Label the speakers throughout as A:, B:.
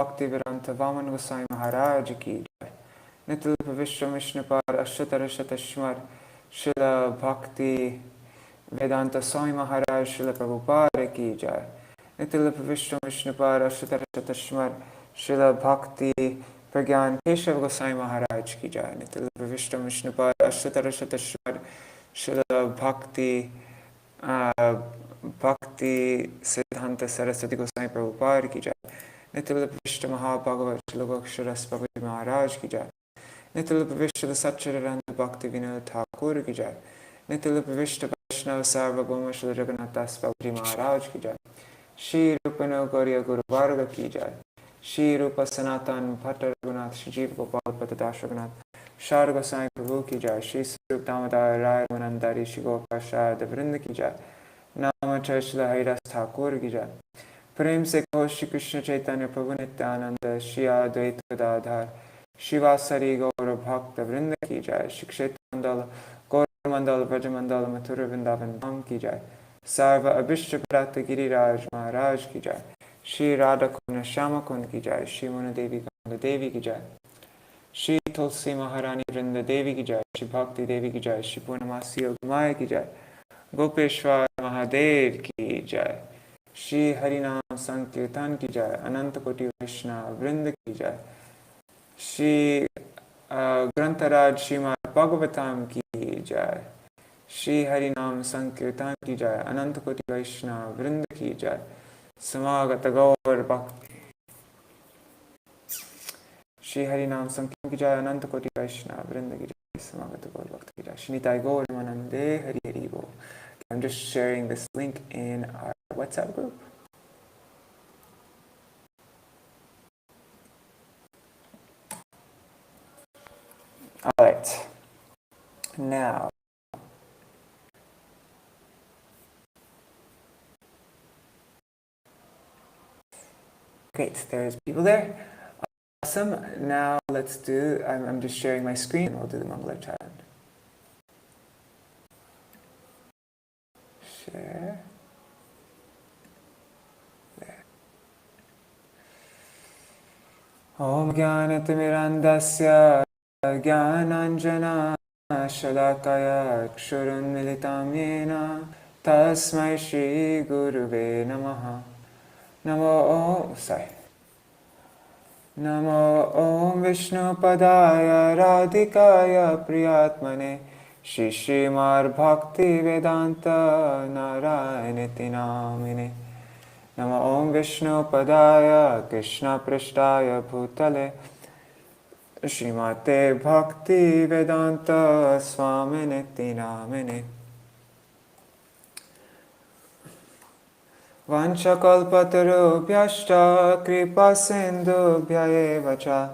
A: भक्ति वेदांत वामन गोसाई महाराज की जय। नित्य विश्व विष्णुपाद अष्टोत्तर शतस्मर शिल भक्ति वेदांत स्वामी महाराज शिल प्रभुपाद की जय। नित्य विश्व विष्णुपाद अष्टोत्तर शतस्मर शिल भक्ति प्रज्ञान केशव गोसाई महाराज की जय। नित्य विश्व विष्णुपाद अष्टोत्तर शतस्मर शिल भक्ति भक्ति सिद्धांत सरस्वती गोसाई प्रभुपाद की जय। नित्य विष्ट महाभागवत श्लोकाक्षर प्रभु महाराज की जय। नित्य विष्ट सच्चिदानंद भक्ति विनोद ठाकुर की जय। नित्य विष्ट वैष्णव सार्वभौम श्री जगन्नाथ प्रभु महाराज की जय। श्री रूप गौरी गुरु वर्ग की जय। श्री रूप सनातन भट्ट रघुनाथ श्री जीव गोपाल पतदास रघुनाथ शार गोसाई प्रभु की जय। श्री स्वरूप दामोदर राय मनंदारी श्री गोपाल वृंद की जय। नाम चर्चल हरिदास ठाकुर की जय। प्रेम से कहो श्री कृष्ण चैतन्य प्रभु नित्यानंद श्री अद्वैत गदाधर शिवासरी गौर भक्त वृंद की जय। श्री क्षेत्र मंडल गौर मंडल ब्रज मंडल मथुर वृंदावन धाम की जय। सर्व अभिष्ट प्राप्त गिरिराज महाराज की जय। श्री राधा कुंड श्याम कुंड की जय। श्री मुन देवी गंगा देवी की जय। श्री तुलसी महारानी वृंद देवी की जय। श्री भक्ति देवी की जय। श्री पूर्णमासी माया की जय। गोपेश्वर महादेव की जय। श्री हरिनाम संकीर्तन की जय। अनंत कोटि वैष्णव वृंद की जय। श्री ग्रंथराज श्रीमद् भागवतम की जय। श्री हरिनाम संकीर्तन की जय। अनंत कोटि वैष्णव वृंद की जय। समागत गौर भक्त श्री हरिनाम संकीर्तन की जय। अनंत कोटि वैष्णव वृंद की जय। समागत गौर भक्त की जय। श्रीनिताय गौर मनंदे हरि हरि बोल। I'm just sharing this link in our WhatsApp group. All right. Now, great. There's people there. Awesome. Now let's do. I'm just sharing my screen, and we'll do the Mangala chant. Share. There. Om Jnanatimirandasya Jnananjana Shalakaya Kshurunmilitam Yena Tasmai Shri Guruve Namaha. Namo Om Vishnu Padaya Radhikaya Priyatmane Shri Srimad Bhakti Vedanta Narayaniti Namine. Namo Om Vishnu Padaya Krishna Prishtaya Bhutale Srimate Bhakti Vedanta Swaminiti Namine. Vanchakalpatarubhyashta kripa sindhubhya eva cha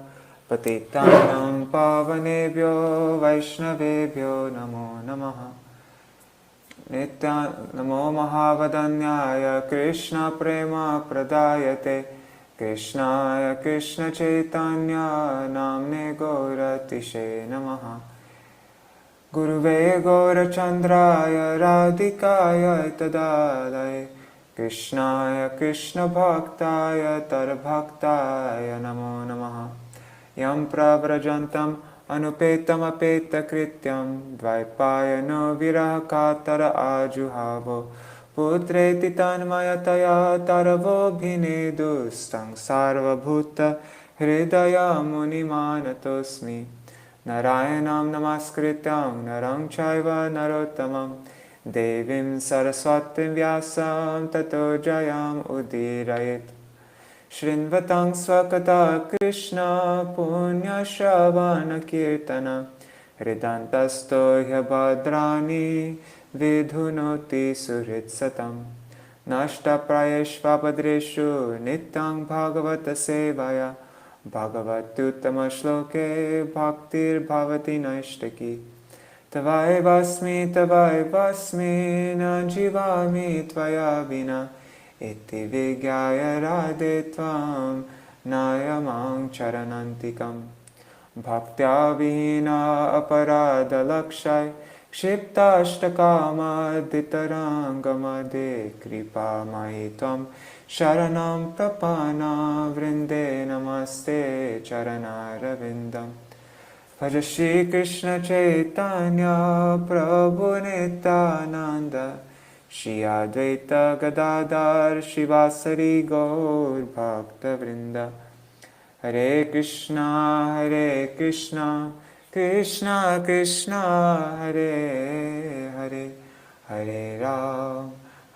A: patitanam pavanebhyo vaishnavebhyo namo namaha. Namo mahavadanyaya Krishna prema pradayate Krishnaya Krishna chaitanya namne gauratishe namaha. Guruve gaurachandraya radhikaya tadalaya Krishnaya Krishna bhaktaya tarbhaktaya namo namaha. Yam pravrajantam anupetam apeta krityam dvaipayano virahakatara ajuhavo putreti tanmayataya taravo bhinedustang sarvabhuta hridaya munimanatosmi. Narayanam namaskrityam narang chaiva narottamam Devim Saraswatim Vyasam Tato Jayam Udirayet. Shrinvatang Swakata Krishna Punya Shravana Kirtana Hridantasto Hyabhadrani Vidhunoti Surit Satam. Nashta Prayeshvabhadreshu Nityang Bhagavata Sevaya Bhagavatuttama Shloke Bhaktir Bhavati Naishtaki. Tavai vasmi na jivami tvaya vina iti vigyaya radhe tvam nayamang charanantikam. Bhaktya vihina aparada lakshay kshipta ashtakama ditarangama de kripa mahitvam Sharanam Prapana Vrinde Namaste Charanaravindam. Bhaja Shri Krishna Chaitanya Prabhu Nityananda Shri Advaita Gadadhar Shivasari Gaur Bhakta Vrinda. Hare Krishna, Krishna Krishna, Hare Hare,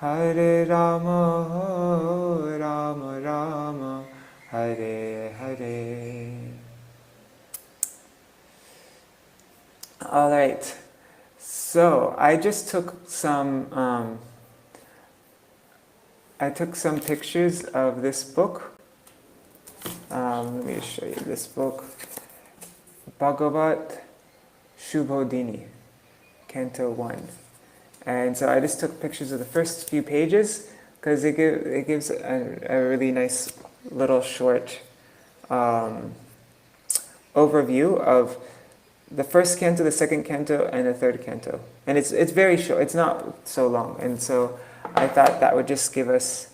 A: Hare Rama, Rama Rama, Hare Hare. All right. So I just took some. I took some pictures of this book. Let me show you this book, Bhagavat Shubhodhini, Canto 1. And so I just took pictures of the first few pages because it gives a really nice little short overview of the first canto, the second canto, and the third canto. And it's very short, it's not so long. And so I thought that would just give us,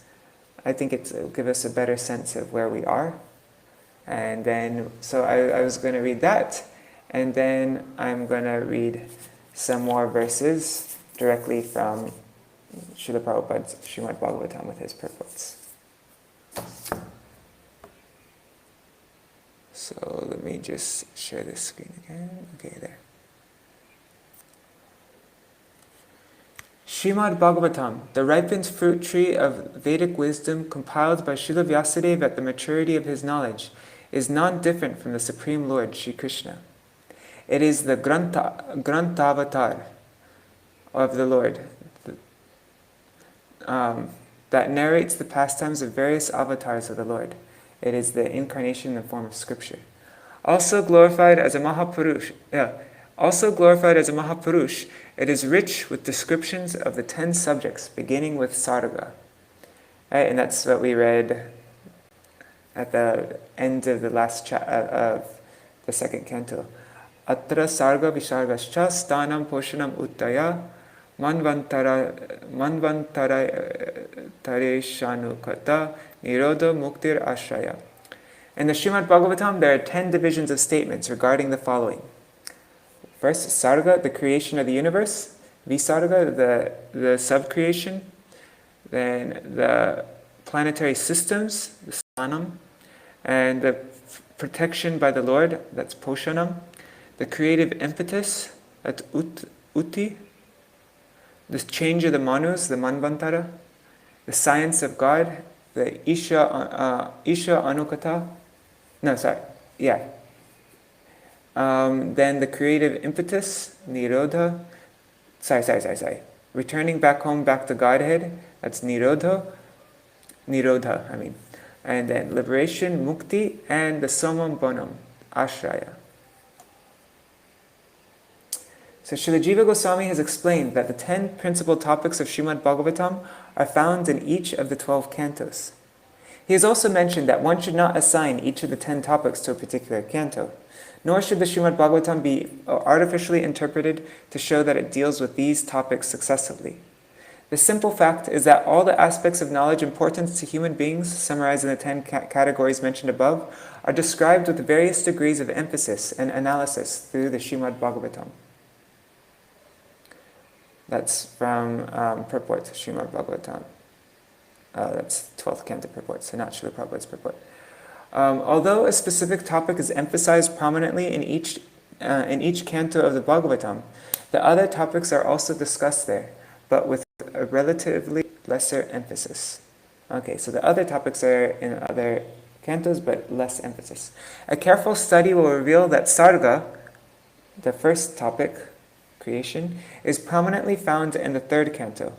A: it'll give us a better sense of where we are. And then, so I was going to read that, and then I'm going to read some more verses directly from Srila Prabhupada's Srimad-Bhagavatam with his purports. So let me just share this screen again. Okay, there. Srimad-Bhagavatam, the ripened fruit tree of Vedic wisdom compiled by Srila Vyasadeva at the maturity of his knowledge, is non-different from the Supreme Lord, Shri Krishna. It is the Grantavatar of the Lord that narrates the pastimes of various avatars of the Lord. It is the incarnation in the form of scripture. Also glorified as a Mahapurush, it is rich with descriptions of the 10 subjects, beginning with Sarga. Right? And that's what we read at the end of the last of the second canto. Atra sarga visargascha stanam poshanam uttaya manvantareshanukata nirodha muktir ashraya. In the Srimad Bhagavatam, there are 10 divisions of statements regarding the following. First, sarga, the creation of the universe. Visarga, the sub-creation. Then the planetary systems, the stanam. And the protection by the Lord, that's poshanam. The creative impetus, that's uti. The change of the manus, the manvantara. The science of God, the isha anukata. Then the creative impetus, nirodha. Returning back home, back to Godhead, that's nirodha, And then liberation, mukti, and the somam bonam, ashraya. So Srila Jiva Goswami has explained that the 10 principal topics of Srimad Bhagavatam are found in each of the 12 cantos. He has also mentioned that one should not assign each of the 10 topics to a particular canto, nor should the Srimad Bhagavatam be artificially interpreted to show that it deals with these topics successively. The simple fact is that all the aspects of knowledge important to human beings, summarized in the 10 categories mentioned above, are described with various degrees of emphasis and analysis through the Srimad Bhagavatam. That's from purport to Srimad Bhagavatam. That's 12th canto purport, so not Srila Prabhupada's purport. Although a specific topic is emphasized prominently in each canto of the Bhagavatam, the other topics are also discussed there, but with a relatively lesser emphasis. Okay, so the other topics are in other cantos, but less emphasis. A careful study will reveal that Sarga, the first topic, creation, is prominently found in the 3rd canto.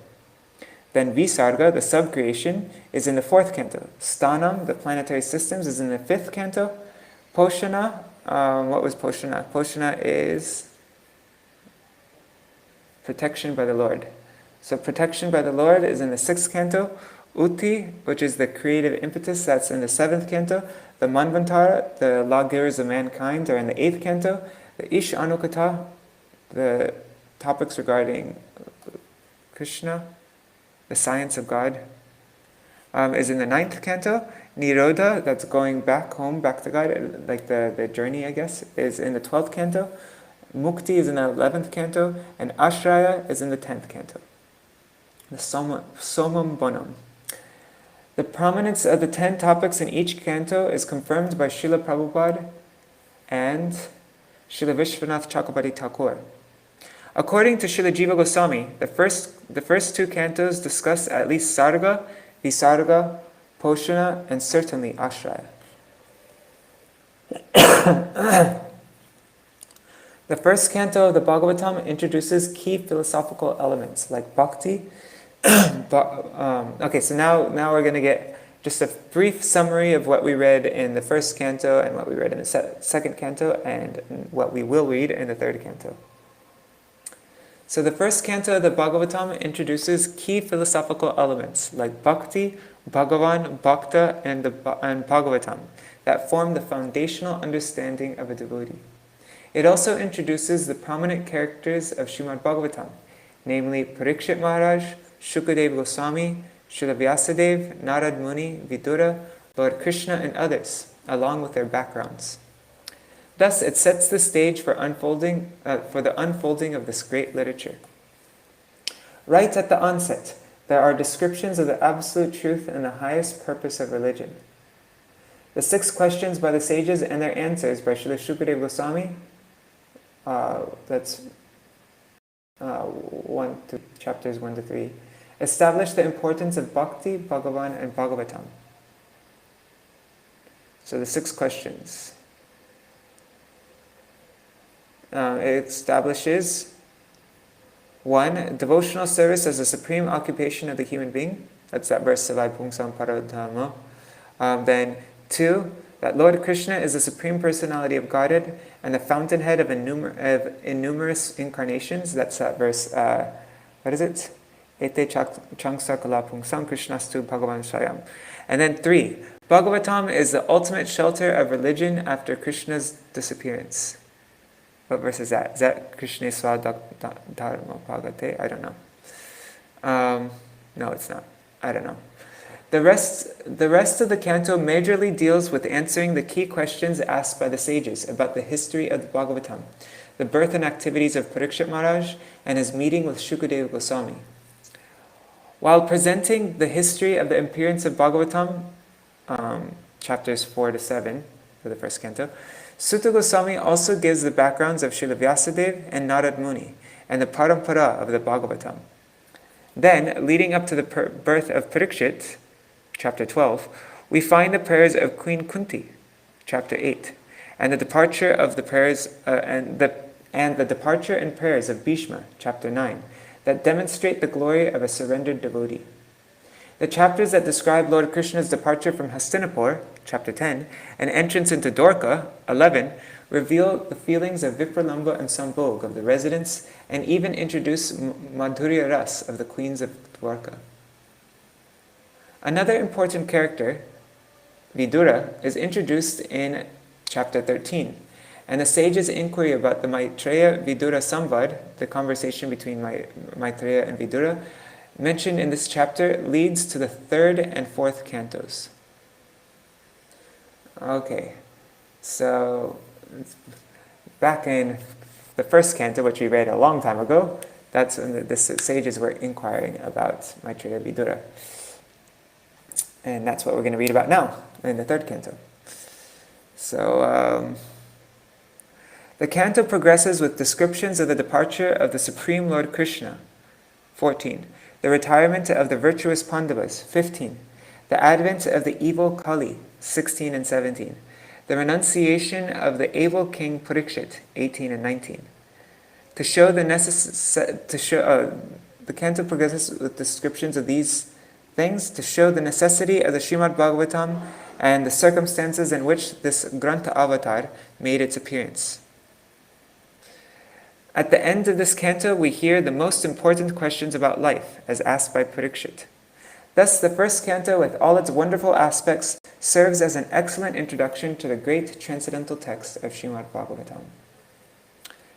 A: Then Visarga, the sub-creation, is in the 4th canto. Stanam, the planetary systems, is in the 5th canto. Poshana, what was Poshana? Poshana is protection by the Lord. So protection by the Lord is in the 6th canto. Uti, which is the creative impetus, that's in the 7th canto. The Manvantara, the lawgivers of mankind, are in the 8th canto. The Ish Anukata, the topics regarding Krishna, the science of God, is in the 9th canto. Nirodha, that's going back home, back to God, like the journey, I guess, is in the 12th canto. Mukti is in the 11th canto, and Ashraya is in the 10th canto. The Somam Bonam. The prominence of the 10 topics in each canto is confirmed by Srila Prabhupada and Srila Vishwanath Chakrabarti Thakur. According to Srila Jiva Goswami, the first 2 cantos discuss at least Sarga, Visarga, Poshana, and certainly Ashraya. The first canto of the Bhagavatam introduces key philosophical elements like bhakti. Okay, so now we're going to get just a brief summary of what we read in the first canto and what we read in the second canto and what we will read in the third canto. So the first canto of the Bhagavatam introduces key philosophical elements like bhakti, Bhagavan, Bhakta, and Bhagavatam that form the foundational understanding of a devotee. It also introduces the prominent characters of Srimad-Bhagavatam, namely Parikshit Maharaj, Shukadev Goswami, Srila Vyasadeva, Narad Muni, Vidura, Lord Krishna, and others, along with their backgrounds. Thus, it sets the stage for the unfolding of this great literature. Right at the onset, there are descriptions of the absolute truth and the highest purpose of religion. The 6 questions by the sages and their answers by Srila Shukadev Goswami, that's chapters 1 to 3, establish the importance of Bhakti, Bhagavan, and Bhagavatam. So the 6 questions. It establishes 1. Devotional service as the supreme occupation of the human being. That's that verse, Savai Pungsam Paradhamma. Then 2. That Lord Krishna is the Supreme Personality of Godhead and the fountainhead of innumerous incarnations. That's that verse, what is it? Ete changsa kala pungsam krishnastu bhagavan shayam. And then 3. Bhagavatam is the ultimate shelter of religion after Krishna's disappearance. What verse is that? Is that Krishna swa dharma bhagate? I don't know. No, it's not. I don't know. The rest of the canto majorly deals with answering the key questions asked by the sages about the history of the Bhagavatam, the birth and activities of Parikshit Maharaj, and his meeting with Shukadeva Goswami. While presenting the history of the appearance of Bhagavatam, chapters 4 to 7 for the first canto, Sutta Goswami also gives the backgrounds of Srila Vyasadeva and Narad Muni and the parampara of the Bhagavatam. Then, leading up to the birth of Parikshit, chapter 12, we find the prayers of Queen Kunti, chapter 8, and the departure of the prayers and the departure and prayers of Bhishma, chapter 9, that demonstrate the glory of a surrendered devotee. The chapters that describe Lord Krishna's departure from Hastinapur, chapter 10, and entrance into Dwarka, 11, reveal the feelings of Vipralamba and Sambhog of the residents, and even introduce Madhurya Ras of the queens of Dwarka. Another important character, Vidura, is introduced in chapter 13, and the sage's inquiry about the Maitreya Vidura Samvad, the conversation between Maitreya and Vidura, mentioned in this chapter, leads to the 3rd and 4th cantos. Okay, so back in the first canto, which we read a long time ago, that's when the sages were inquiring about Maitreya Vidura. And that's what we're going to read about now, in the 3rd canto. So, the canto progresses with descriptions of the departure of the Supreme Lord Krishna, 14. The retirement of the virtuous Pandavas, 15. The advent of the evil Kali, 16 and 17. The renunciation of the able king Parikshit, 18 and 19. The canto progresses with descriptions of these things to show the necessity of the Srimad-Bhagavatam and the circumstances in which this Grantha avatar made its appearance. At the end of this canto, we hear the most important questions about life, as asked by Parikshit. Thus, the first canto, with all its wonderful aspects, serves as an excellent introduction to the great transcendental text of Srimad-Bhagavatam.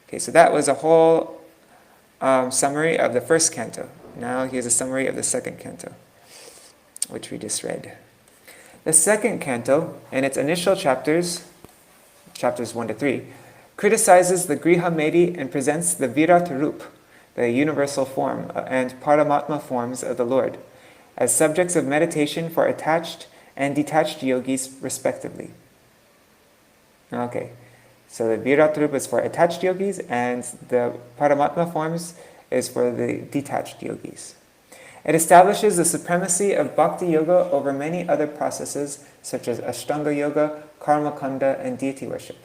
A: Okay, so that was a whole summary of the first canto. Now here's a summary of the second canto. which we just read. The second canto, in its initial chapters 1 to 3, criticizes the Griha Medi and presents the Virat Rup, the universal form, and Paramatma forms of the Lord, as subjects of meditation for attached and detached yogis, respectively. Okay, so the Virat Rup is for attached yogis, and the Paramatma forms is for the detached yogis. It establishes the supremacy of Bhakti Yoga over many other processes, such as Ashtanga Yoga, Karma Kanda, and deity worship.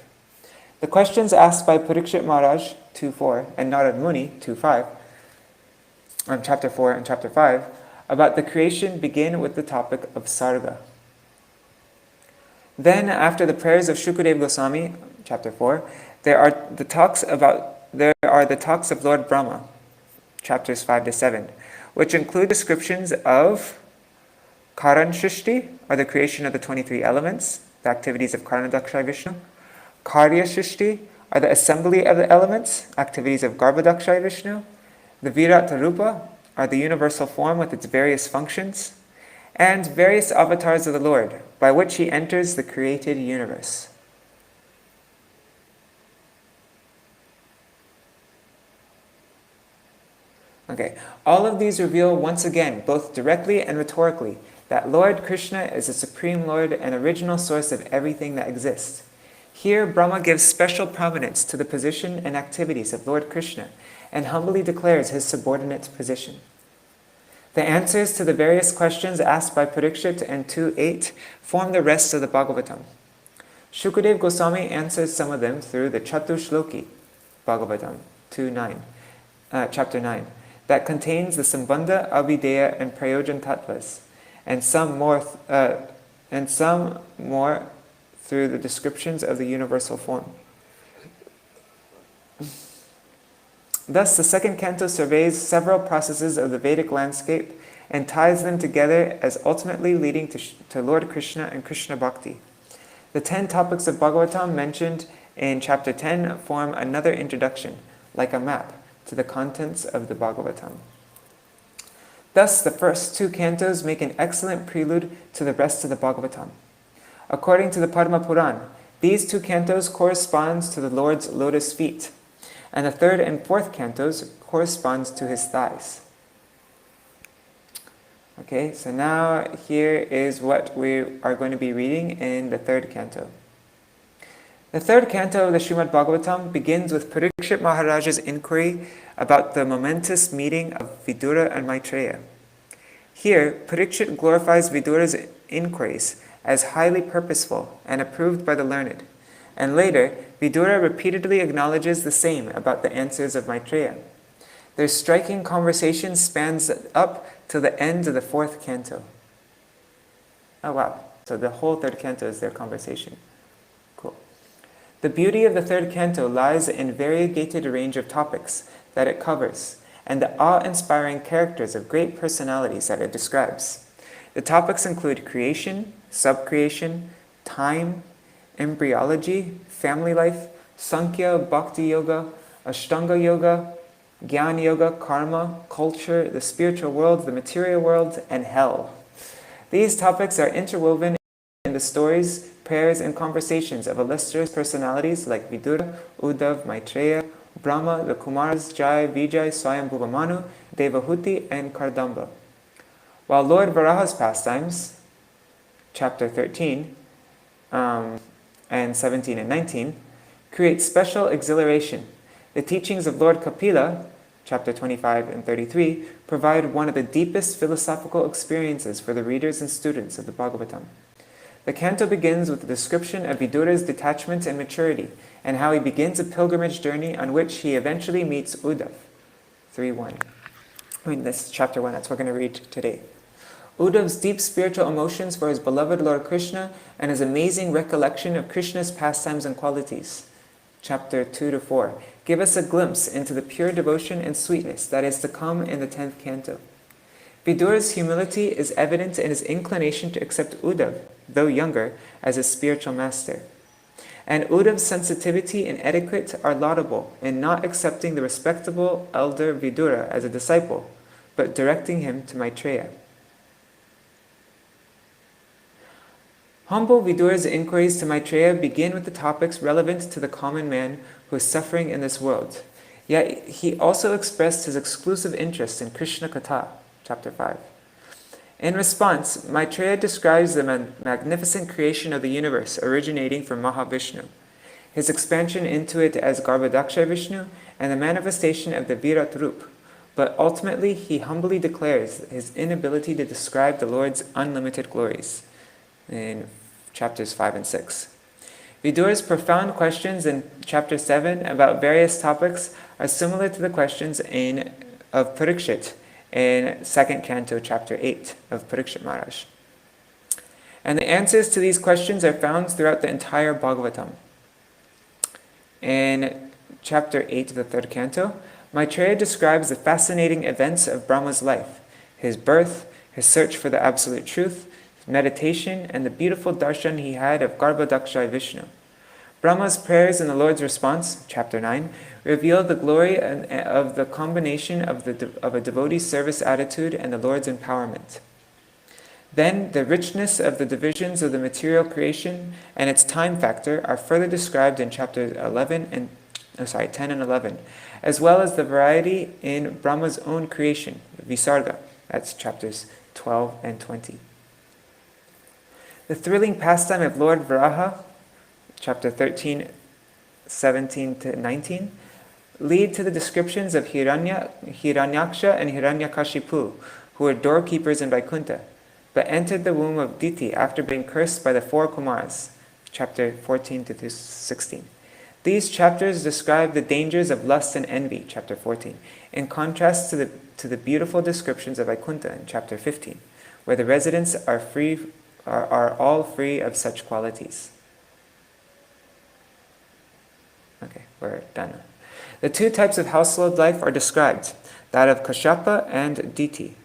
A: The questions asked by Parikshit Maharaj, 2.4, and Narad Muni, 2.5, chapter 4 and chapter 5, about the creation begin with the topic of Sarga. Then, after the prayers of Shukadev Goswami, chapter 4, there are the talks of Lord Brahma, chapters 5 to 7, which include descriptions of Karan Shrishti, or the creation of the 23 elements, the activities of Karanadakshay Vishnu, Karya Shrishti, or the assembly of the elements, activities of Garbhadakshay Vishnu, the Virat Rupa, or the universal form with its various functions, and various avatars of the Lord, by which he enters the created universe. Okay, all of these reveal once again, both directly and rhetorically, that Lord Krishna is the Supreme Lord and original source of everything that exists. Here, Brahma gives special prominence to the position and activities of Lord Krishna and humbly declares his subordinate position. The answers to the various questions asked by Parikshit and 2.8 form the rest of the Bhagavatam. Shukadev Goswami answers some of them through the Chatushloki Bhagavatam, chapter 9, that contains the Sambandha, Abhideya, and Prayojan Tattvas, and some more through the descriptions of the universal form. Thus, the second canto surveys several processes of the Vedic landscape and ties them together as ultimately leading to Lord Krishna and Krishna Bhakti. The 10 topics of Bhagavatam mentioned in chapter 10 form another introduction, like a map, to the contents of the Bhagavatam. Thus, the first 2 cantos make an excellent prelude to the rest of the Bhagavatam. According to the Padma Puran, these 2 cantos correspond to the Lord's lotus feet, and the 3rd and 4th cantos corresponds to his thighs. Okay, so now here is what we are going to be reading in the 3rd canto. The 3rd canto of the Srimad-Bhagavatam begins with Parikshit Maharaj's inquiry about the momentous meeting of Vidura and Maitreya. Here, Parikshit glorifies Vidura's inquiries as highly purposeful and approved by the learned, and later, Vidura repeatedly acknowledges the same about the answers of Maitreya. Their striking conversation spans up to the end of the 4th canto. Oh wow, so the whole 3rd canto is their conversation. Cool. The beauty of the 3rd canto lies in variegated range of topics that it covers, and the awe-inspiring characters of great personalities that it describes. The topics include creation, subcreation, time, embryology, family life, Sankhya, Bhakti Yoga, Ashtanga Yoga, Jnana Yoga, Karma, culture, the spiritual world, the material world, and hell. These topics are interwoven in the stories, prayers, and conversations of illustrious personalities like Vidura, Uddhav, Maitreya, Brahma, the Kumaras, Jai, Vijay, Swayambhuva Manu, Devahuti, and Kardamba. While Lord Varaha's pastimes, chapter 13, and 17 and 19, create special exhilaration. The teachings of Lord Kapila, chapter 25 and 33, provide one of the deepest philosophical experiences for the readers and students of the Bhagavatam. The canto begins with a description of Vidura's detachment and maturity, and how he begins a pilgrimage journey on which he eventually meets Uddhav. 3.1. This is chapter 1, that's what we're going to read today. Uddhav's deep spiritual emotions for his beloved Lord Krishna and his amazing recollection of Krishna's pastimes and qualities. Chapter 2 to 4 give us a glimpse into the pure devotion and sweetness that is to come in the 10th canto. Vidura's humility is evident in his inclination to accept Uddhav, though younger, as his spiritual master. And Uddhav's sensitivity and etiquette are laudable in not accepting the respectable elder Vidura as a disciple, but directing him to Maitreya. Humble Vidura's inquiries to Maitreya begin with the topics relevant to the common man who is suffering in this world. Yet he also expressed his exclusive interest in Krishna Katha, chapter 5. In response, Maitreya describes the magnificent creation of the universe originating from Mahavishnu, his expansion into it as Garbhodaksha Vishnu, and the manifestation of the Virat Rup. But ultimately, he humbly declares his inability to describe the Lord's unlimited glories in chapters 5 and 6. Vidura's profound questions in chapter 7 about various topics are similar to the questions of Parikshit in Second Canto, chapter 8 of Parikshit Maharaj. And the answers to these questions are found throughout the entire Bhagavatam. In chapter 8 of the Third Canto, Maitreya describes the fascinating events of Brahma's life, his birth, his search for the absolute truth, his meditation, and the beautiful darshan he had of Garbhodaksha Vishnu. Brahma's prayers and the Lord's response, chapter 9, reveal the glory of the combination of a devotee's service attitude and the Lord's empowerment. Then the richness of the divisions of the material creation and its time factor are further described in chapters 10 and 11, as well as the variety in Brahma's own creation, Visarga, that's chapters 12 and 20. The thrilling pastime of Lord Varaha, chapter 13, 17 to 19, lead to the descriptions of Hiranyaksha and Hiranyakashipu, who were doorkeepers in Vaikuntha, but entered the womb of Diti after being cursed by the 4 Kumars, chapter 14 to 16. These chapters describe the dangers of lust and envy, chapter 14, in contrast to the beautiful descriptions of Vaikuntha in chapter 15, where the residents are all free of such qualities. Okay, we're done. The 2 types of household life are described, that of Kashyapa and Diti,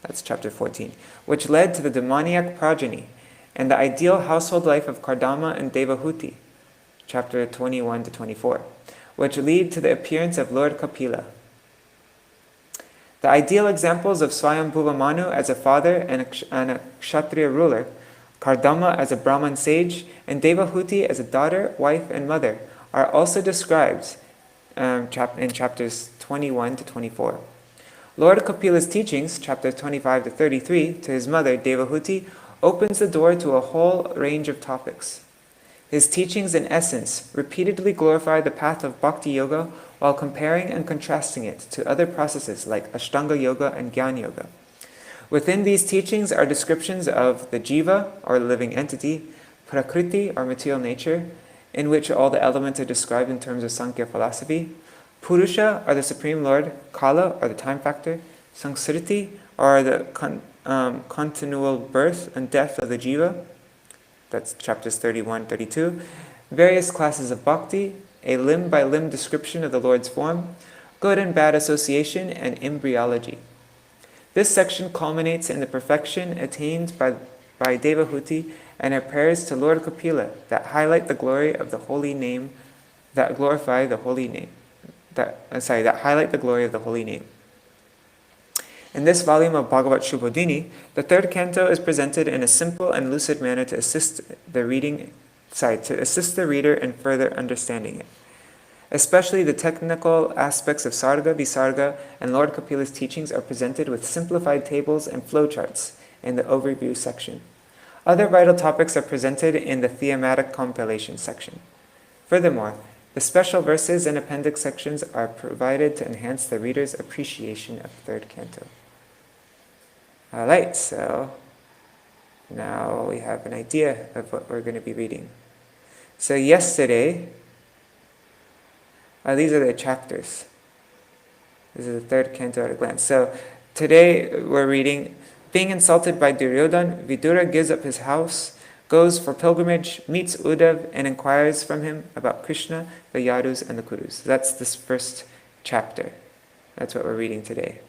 A: that's chapter 14, which led to the demoniac progeny, and the ideal household life of Kardama and Devahuti, chapter 21 to 24, which lead to the appearance of Lord Kapila. The ideal examples of Swayambhuva Manu as a father and a Kshatriya ruler, Kardama as a Brahman sage, and Devahuti as a daughter, wife, and mother are also described in chapters 21 to 24. Lord Kapila's teachings, chapters 25 to 33, to his mother, Devahuti, opens the door to a whole range of topics. His teachings, in essence, repeatedly glorify the path of Bhakti Yoga while comparing and contrasting it to other processes like Ashtanga Yoga and Jnana Yoga. Within these teachings are descriptions of the Jiva, or living entity, Prakriti, or material nature, in which all the elements are described in terms of Sankhya philosophy, Purusha, or the Supreme Lord, Kala, or the time factor, Sanskriti, or the continual birth and death of the Jiva, that's chapters 31, 32, various classes of bhakti, a limb-by-limb description of the Lord's form, good and bad association, and embryology. This section culminates in the perfection attained by Devahuti and her prayers to Lord Kapila that highlight the glory of the holy name, that glorify the holy name. That highlight the glory of the holy name. In this volume of Bhagavat Shubhodhini, the third canto is presented in a simple and lucid manner to assist the reader in further understanding it. Especially the technical aspects of Sarga, Visarga, and Lord Kapila's teachings are presented with simplified tables and flowcharts in the overview section. Other vital topics are presented in the thematic compilation section. Furthermore, the special verses and appendix sections are provided to enhance the reader's appreciation of the third canto. Alright, so now we have an idea of what we're going to be reading. So yesterday, these are the chapters. This is the third canto at a glance. So today we're reading, being insulted by Duryodhan, Vidura gives up his house, goes for pilgrimage, meets Uddhav, and inquires from him about Krishna, the Yadus, and the Kurus. That's this first chapter. That's what we're reading today.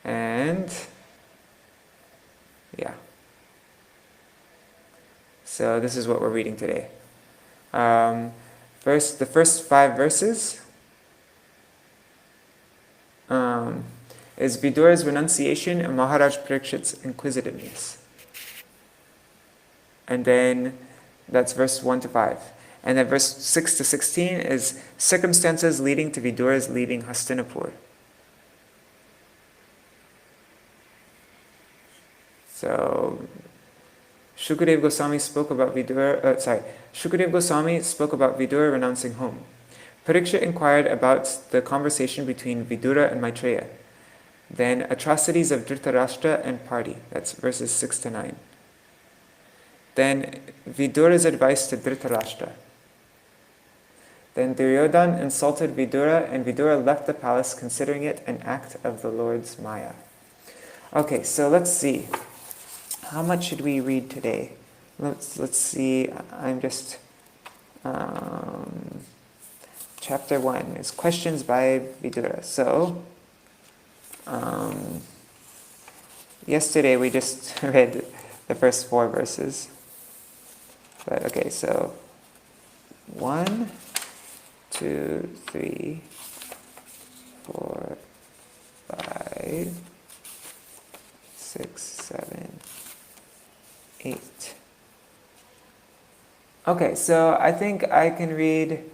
A: And, yeah. So this is what we're reading today. The first 5 verses. is Vidura's renunciation and Maharaj Parikshit's inquisitiveness. And then that's verse 1 to 5. And then verse 6 to 16 is circumstances leading to Vidura's leaving Hastinapur. So Shukadev Goswami spoke about Vidura renouncing home. Parikshit inquired about the conversation between Vidura and Maitreya. Then atrocities of Dhritarashtra and party. That's verses 6 to 9. Then Vidura's advice to Dhritarashtra. Then Duryodhana insulted Vidura, and Vidura left the palace considering it an act of the Lord's Maya. Okay, so let's see. How much should we read today? Let's see. I'm just chapter 1 is questions by Vidura. So yesterday we just read the first 4 verses. But okay, so 1, 2, 3, 4, 5, 6, 7, 8. Okay, so I think I can read,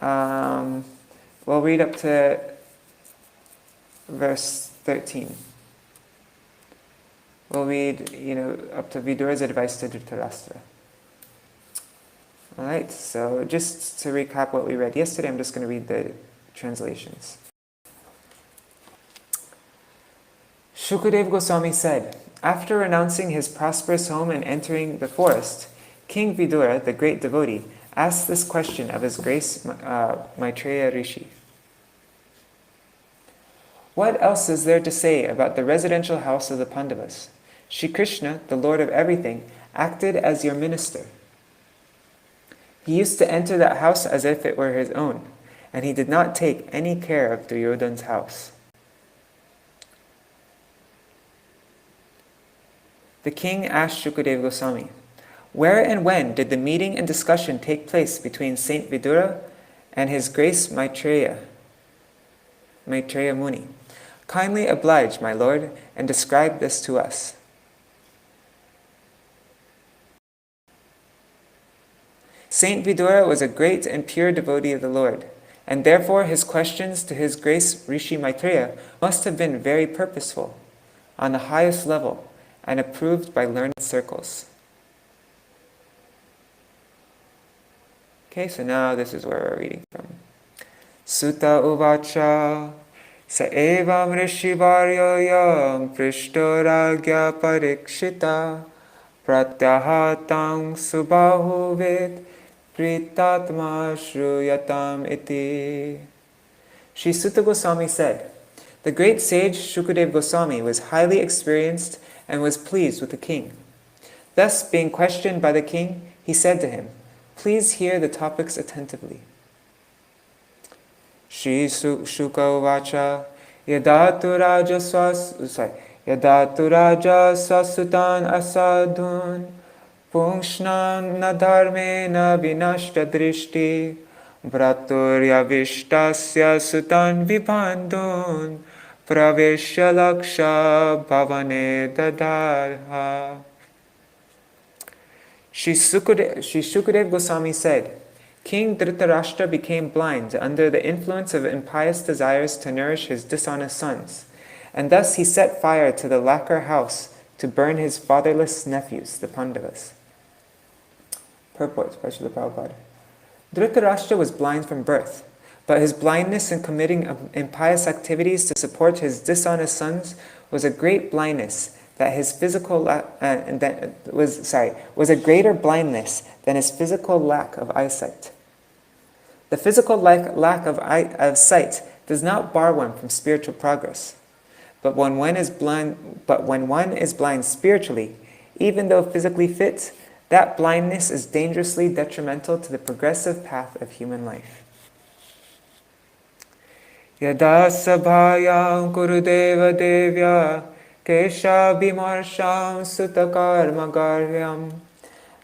A: we'll read up to verse 13. We'll read, up to Vidura's advice to Dhritarashtra. Alright, so just to recap what we read yesterday, I'm just going to read the translations. Shukadev Goswami said, after renouncing his prosperous home and entering the forest, King Vidura, the great devotee, asked this question of His Grace Maitreya Rishi. What else is there to say about the residential house of the Pandavas? Shri Krishna, the Lord of everything, acted as your minister. He used to enter that house as if it were his own, and he did not take any care of Duryodhana's house. The king asked Shukadev Goswami, where and when did the meeting and discussion take place between Saint Vidura and His Grace Maitreya Muni? Kindly oblige, my lord, and describe this to us. Saint Vidura was a great and pure devotee of the Lord, and therefore his questions to His Grace Rishi Maitreya must have been very purposeful, on the highest level, and approved by learned circles. Okay, so now this is where we're reading from. Sutta uvacha sa evam rishi varyoyam prishto ragya parikshita pratyahatang subahuvit pritatma shruyatam iti. Shri Sutta Goswami said, the great sage Shukadev Goswami was highly experienced and was pleased with the king. Thus, being questioned by the king, he said to him, please hear the topics attentively. Shri Shuka Uvacha Yadatu Raja Swasutan Asadun Pungshnan Nadharmena Vinashta Drishti Braturya Vishtasya Sutan Vibandun Praveshya Laksha Bhavane Dadarha. Shri Shukadev Goswami said, King Dhritarashtra became blind under the influence of impious desires to nourish his dishonest sons, and thus he set fire to the lacquer house to burn his fatherless nephews, the Pandavas. Purport by Srila Prabhupada. Dhritarashtra was blind from birth, but his blindness in committing impious activities to support his dishonest sons was a great blindness that his physical was a greater blindness than his physical lack of eyesight. The physical lack of sight does not bar one from spiritual progress, but when one is blind spiritually, even though physically fit, that blindness is dangerously detrimental to the progressive path of human life. Yada sabhayam kurudeva devya kesha bimarsham sutakarma garyam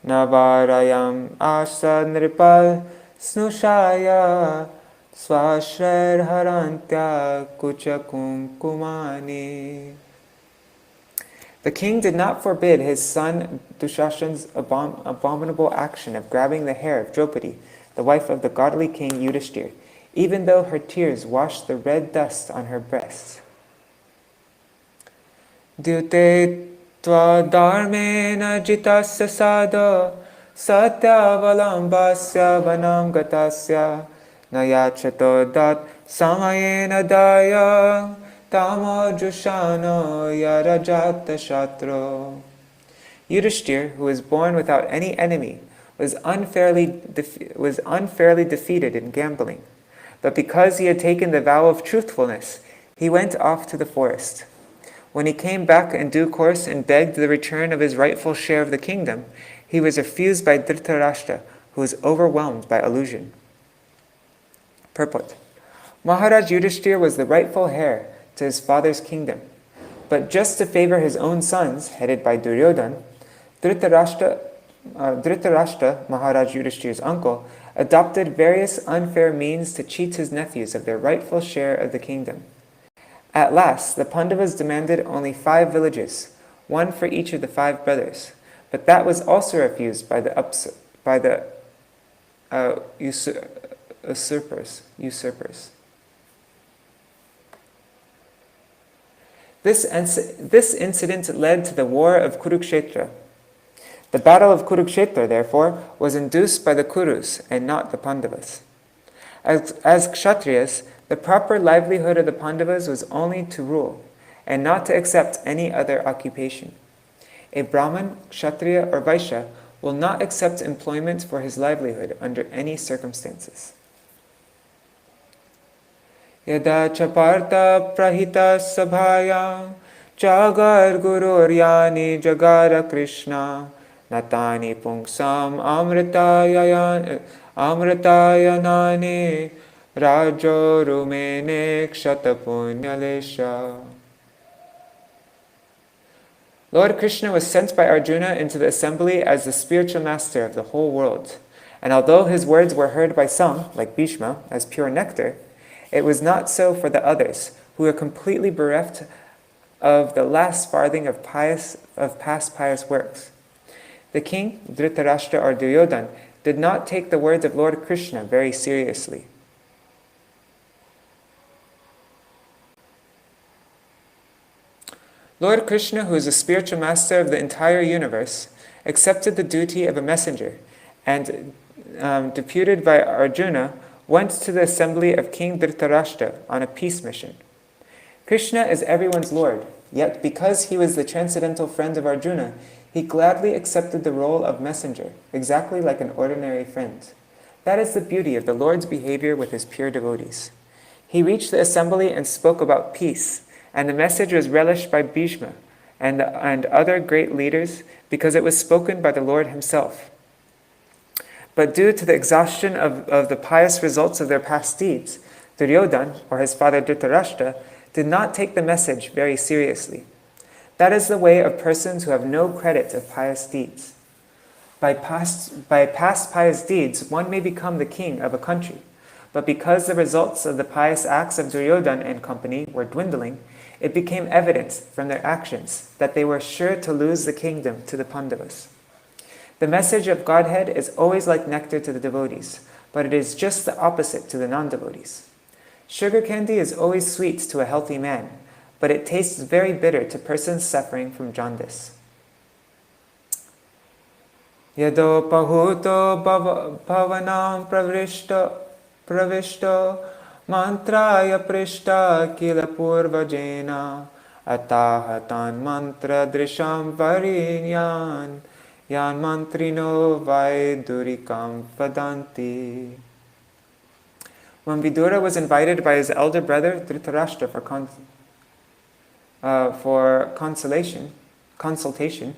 A: navarayam asa nripal snushaya Swashrer harantya kucha kumkumani. The king did not forbid his son Dushashan's abominable action of grabbing the hair of Draupadi, the wife of the godly king Yudhishthir, even though her tears washed the red dust on her breast. Dyute tva dharmena jitasya sada satyavalambasya vanam gatasya nayachato dat samayena daya tamajushano yarajata shatro. Yudhishthir, who was born without any enemy, was unfairly defeated in gambling. But because he had taken the vow of truthfulness, he went off to the forest. When he came back in due course and begged the return of his rightful share of the kingdom, he was refused by Dhritarashtra, who was overwhelmed by illusion. Purport. Maharaj Yudhishthir was the rightful heir to his father's kingdom, but just to favor his own sons, headed by Duryodhan, Dhritarashtra, Maharaj Yudhishthir's uncle, adopted various unfair means to cheat his nephews of their rightful share of the kingdom. At last, the Pandavas demanded only 5 villages, one for each of the 5 brothers, but that was also refused by the usurpers. This incident led to the war of Kurukshetra. The battle of Kurukshetra, therefore, was induced by the Kurus and not the Pandavas. As Kshatriyas, the proper livelihood of the Pandavas was only to rule, and not to accept any other occupation. A Brahmin, Kshatriya, or Vaishya will not accept employment for his livelihood under any circumstances. Yada chaparta prahita sabhaya jagar gururyani jagara Krishna natani pungsam amritayanani rajo rumene kshatapunyalesha. Lord Krishna was sent by Arjuna into the assembly as the spiritual master of the whole world, and although his words were heard by some, like Bhishma, as pure nectar, it was not so for the others, who were completely bereft of the last farthing of past pious works. The king, Dhritarashtra or Duryodhan, did not take the words of Lord Krishna very seriously. Lord Krishna, who is the spiritual master of the entire universe, accepted the duty of a messenger and, deputed by Arjuna, went to the assembly of King Dhritarashtra on a peace mission. Krishna is everyone's Lord, yet because he was the transcendental friend of Arjuna, he gladly accepted the role of messenger, exactly like an ordinary friend. That is the beauty of the Lord's behavior with his pure devotees. He reached the assembly and spoke about peace, and the message was relished by Bhishma and other great leaders because it was spoken by the Lord himself. But due to the exhaustion of the pious results of their past deeds, Duryodhan, or his father Dhritarashtra, did not take the message very seriously. That is the way of persons who have no credit of pious deeds. By past pious deeds, one may become the king of a country, but because the results of the pious acts of Duryodhan and company were dwindling, it became evident from their actions that they were sure to lose the kingdom to the Pandavas. The message of Godhead is always like nectar to the devotees, but it is just the opposite to the non-devotees. Sugar candy is always sweet to a healthy man, but it tastes very bitter to persons suffering from jaundice. Yado pahuto bhavanam pravishto mantraya prishta kila purvajena atahatan mantra drisham varinyan yan mantrino vaidurikam vadanti. When Vidura was invited by his elder brother Dhritarashtra for consultation,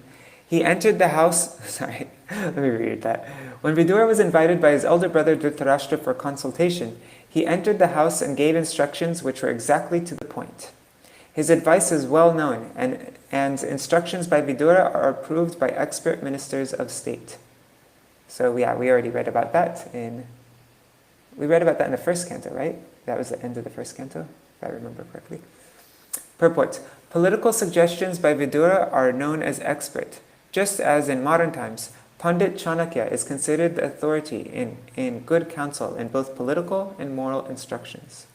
A: he entered the house. Sorry, let me read that. When Vidura was invited by his elder brother Dhritarashtra for consultation, he entered the house and gave instructions which were exactly to the point. His advice is well known, and instructions by Vidura are approved by expert ministers of state. So yeah, we already read about that in We read about that in the first canto, right? That was the end of the first canto, if I remember correctly. Purport. Political suggestions by Vidura are known as expert, just as in modern times, Pandit Chanakya is considered the authority in good counsel in both political and moral instructions.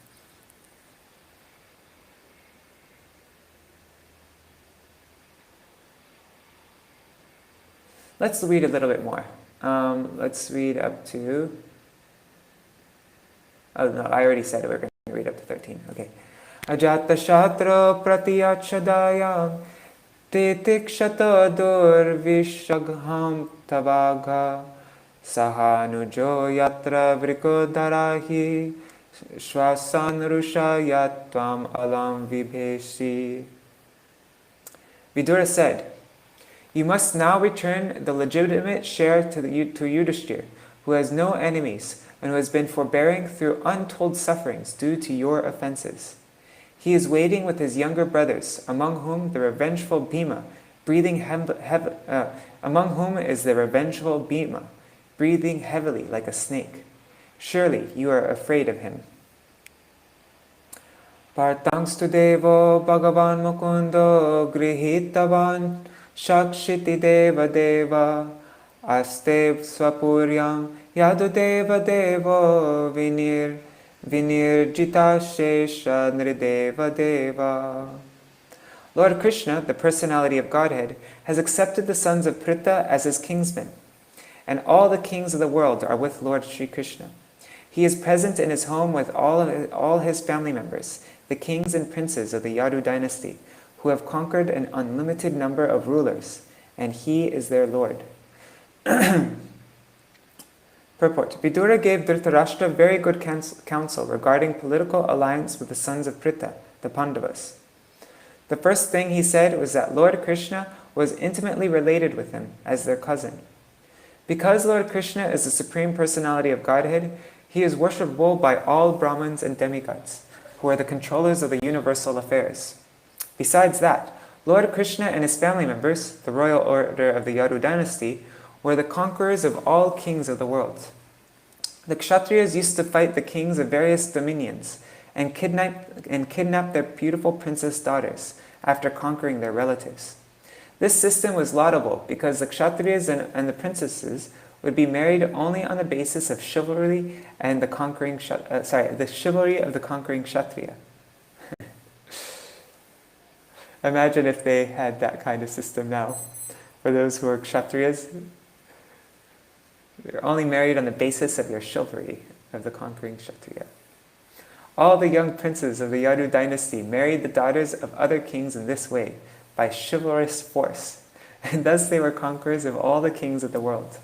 A: Let's read a little bit more. Let's read up to... Oh no, I already said it. We're going to read up to 13. Okay. Ajata shatra pratiyachadayam titikshata durvishagham tabagha sahanujo yatra vrikodarahi shvasanrusha yatvam alam vibheshi. Vidura said, "You must now return the legitimate share to Yudhishthir, who has no enemies and who has been forbearing through untold sufferings due to your offenses. He is waiting with his younger brothers, among whom is the revengeful Bhima, breathing heavily like a snake. Surely you are afraid of him." Partangstu devo bhagavan mukundo grihitavan shakshiti deva deva aste swapuryam yadu deva devo vinirjita shesha nrideva deva. Lord Krishna, the personality of Godhead, has accepted the sons of Pritha as his kingsmen, and all the kings of the world are with Lord Sri Krishna. He is present in his home with all his family members, the kings and princes of the Yadu dynasty, who have conquered an unlimited number of rulers, and he is their lord. Purport. Vidura gave Dhritarashtra very good counsel regarding political alliance with the sons of Pritha, the Pandavas. The first thing he said was that Lord Krishna was intimately related with him as their cousin. Because Lord Krishna is the Supreme Personality of Godhead, he is worshipable by all Brahmins and demigods, who are the controllers of the universal affairs. Besides that, Lord Krishna and his family members, the royal order of the Yadu dynasty, were the conquerors of all kings of the world. The Kshatriyas used to fight the kings of various dominions and kidnap their beautiful princess daughters after conquering their relatives. This system was laudable because the Kshatriyas and the princesses would be married only on the basis of chivalry and the chivalry of the conquering Kshatriya. Imagine if they had that kind of system now. For those who are Kshatriyas, you're only married on the basis of your chivalry of the conquering Kshatriya. All the young princes of the Yadu dynasty married the daughters of other kings in this way, by chivalrous force, and thus they were conquerors of all the kings of the world.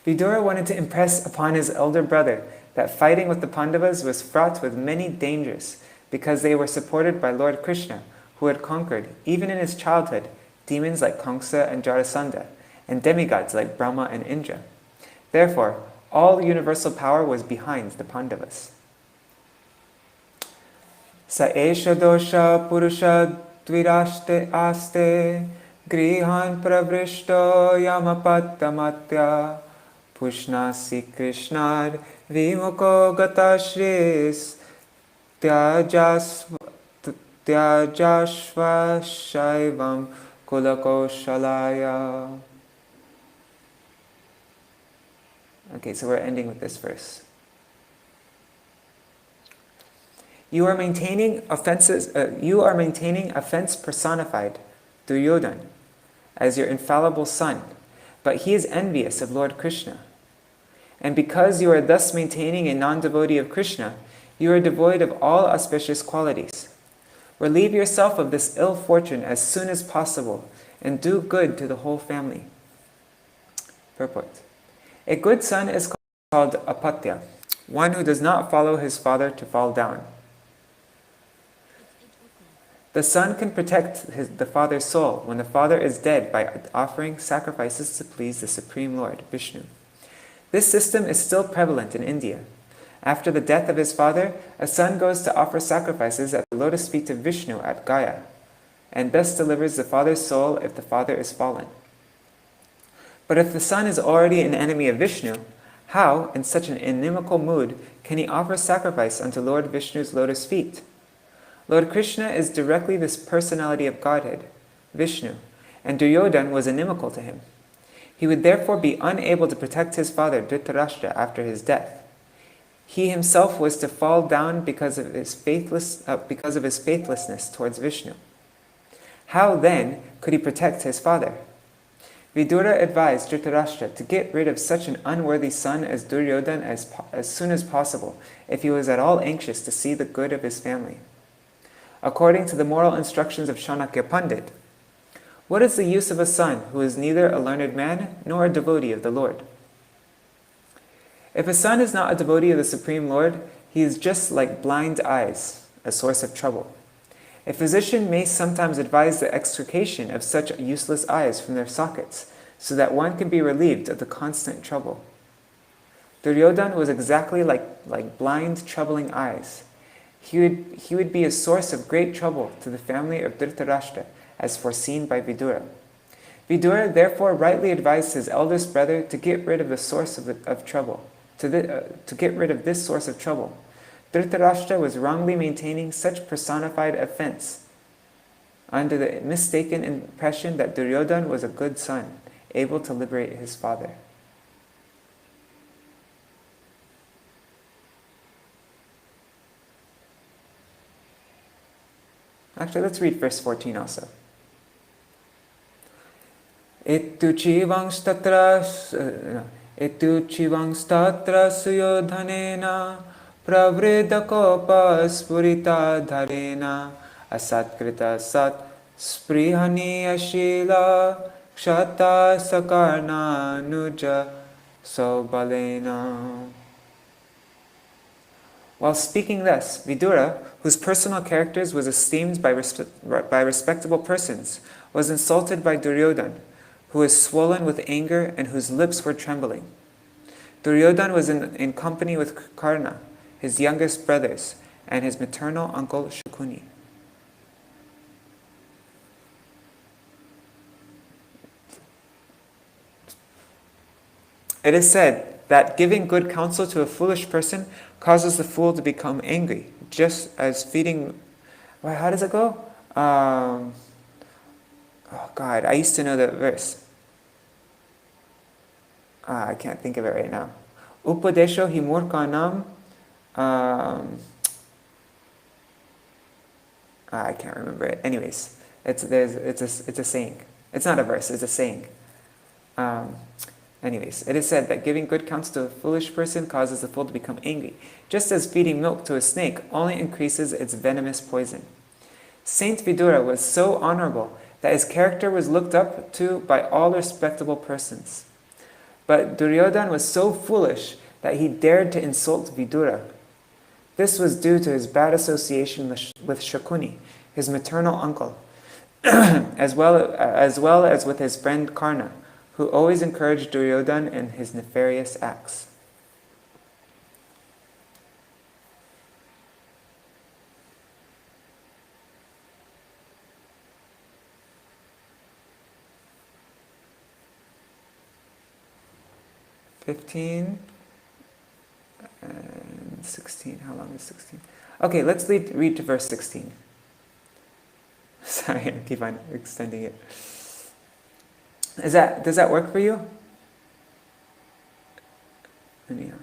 A: Vidura wanted to impress upon his elder brother that fighting with the Pandavas was fraught with many dangers, because they were supported by Lord Krishna, who had conquered, even in his childhood, demons like Kamsa and Jarasandha, and demigods like Brahma and Indra. Therefore, all universal power was behind the Pandavas. Sa esha dosha purusha dviraste aste grihan pravrishto yamapatamatya pushnasi krishnad vimuko gatashris tyajashva shaivam kulakoshalaya. Okay, so we're ending with this verse. You are maintaining offense personified, Duryodhan, as your infallible son, but he is envious of Lord Krishna. And because you are thus maintaining a non-devotee of Krishna, you are devoid of all auspicious qualities. Relieve yourself of this ill fortune as soon as possible, and do good to the whole family. Purport. A good son is called apatya, one who does not follow his father to fall down. The son can protect the father's soul when the father is dead by offering sacrifices to please the Supreme Lord, Vishnu. This system is still prevalent in India. After the death of his father, a son goes to offer sacrifices at the lotus feet of Vishnu at Gaya, and thus delivers the father's soul if the father is fallen. But if the son is already an enemy of Vishnu, how, in such an inimical mood, can he offer sacrifice unto Lord Vishnu's lotus feet? Lord Krishna is directly this personality of Godhead, Vishnu, and Duryodhana was inimical to him. He would therefore be unable to protect his father Dhritarashtra after his death. He himself was to fall down because of his faithlessness towards Vishnu. How then could he protect his father? Vidura advised Dhritarashtra to get rid of such an unworthy son as Duryodhana as soon as possible, if he was at all anxious to see the good of his family. According to the moral instructions of Chanakya Pandit, what is the use of a son who is neither a learned man nor a devotee of the Lord? If a son is not a devotee of the Supreme Lord, he is just like blind eyes, a source of trouble. A physician may sometimes advise the extrication of such useless eyes from their sockets, so that one can be relieved of the constant trouble. Duryodhana was exactly like blind, troubling eyes. He would be a source of great trouble to the family of Dhritarashtra, as foreseen by Vidura. Vidura therefore rightly advised his eldest brother to get rid of the source of trouble. To get rid of this source of trouble. Dhritarashtra was wrongly maintaining such personified offense under the mistaken impression that Duryodhana was a good son, able to liberate his father. Actually, let's read verse 14 also. Etuchivangstatra suyodhanena pravridakopa spurita dharena asatkrita sat sprihaniya shila kshata sakarna nuja sobalena. While speaking thus, Vidura, whose personal characters was esteemed by respectable persons, was insulted by Duryodhana, who was swollen with anger and whose lips were trembling. Duryodhana was in company with Karna, his youngest brothers, and his maternal uncle Shakuni. It is said that giving good counsel to a foolish person causes the fool to become angry, just as feeding... Wait, how does it go? Oh God, I used to know that verse. I can't think of it right now. Upadesho hi murkanam. I can't remember it. Anyways, it's a saying. It's not a verse. It's a saying. Anyways, it is said that giving good counsel to a foolish person causes the fool to become angry, just as feeding milk to a snake only increases its venomous poison. Saint Vidura was so honorable that his character was looked up to by all respectable persons. But Duryodhana was so foolish that he dared to insult Vidura. This was due to his bad association with Shakuni, his maternal uncle, as well as with his friend Karna, who always encouraged Duryodhana in his nefarious acts. (15) and 16. How long is 16? Okay, let's read to verse 16. Sorry, I keep on extending it. Does that work for you? Anyhow,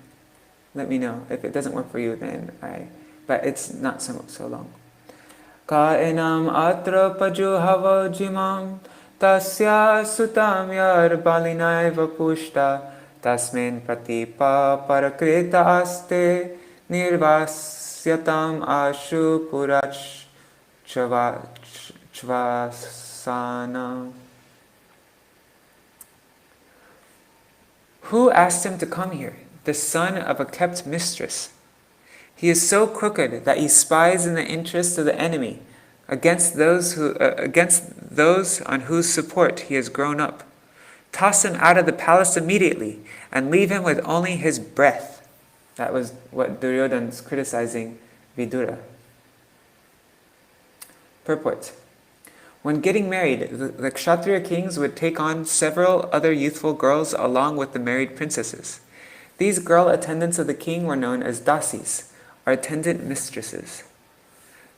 A: let me know. If it doesn't work for you, then but it's not so long. Ka'enam atra pajuhava jimam tasya sutam yar balinaiva pushta tasmin pratipa parakrita aste nirvasyatam ashu purach chvasana. Who asked him to come here? The son of a kept mistress. He is so crooked that he spies in the interest of the enemy against those on whose support he has grown up. Toss him out of the palace immediately and leave him with only his breath. That was what Duryodhana is criticizing Vidura. Purport. When getting married, the Kshatriya kings would take on several other youthful girls along with the married princesses. These girl attendants of the king were known as dasis, or attendant mistresses.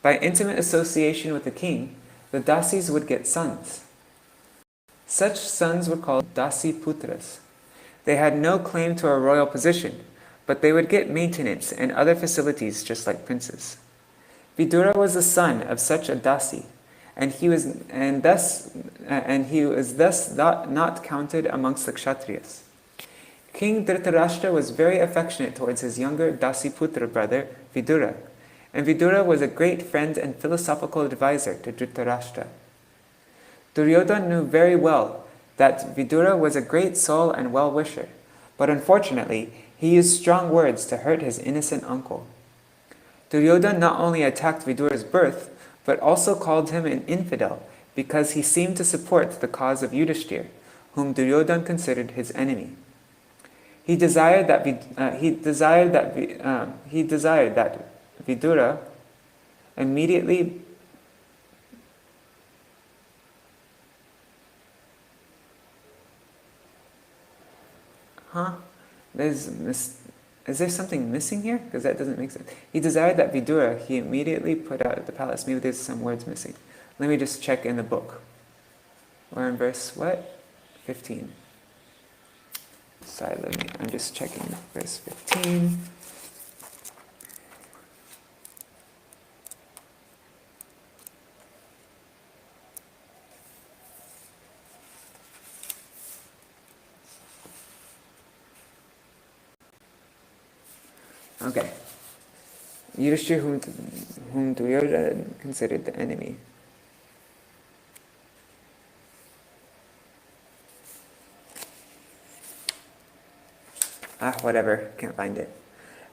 A: By intimate association with the king, the dasis would get sons. Such sons were called dasi putras. They had no claim to a royal position, but they would get maintenance and other facilities just like princes. Vidura was the son of such a dasi, and he was thus not counted amongst the Kshatriyas. King Dhritarashtra was very affectionate towards his younger Dasiputra brother, Vidura, and Vidura was a great friend and philosophical advisor to Dhritarashtra. Duryodhana knew very well that Vidura was a great soul and well-wisher, but unfortunately, he used strong words to hurt his innocent uncle. Duryodhana not only attacked Vidura's birth, but also called him an infidel because he seemed to support the cause of Yudhishthir, whom Duryodhana considered his enemy. He desired that Vidura immediately Is there something missing here? Because that doesn't make sense. He desired that Vidura he immediately put out of the palace. Maybe there's some words missing. Let me just check in the book. We're in verse what? 15. Sorry, I'm just checking verse 15. Okay. Yudhishthir, whom Duryodhana considered the enemy. Whatever, can't find it.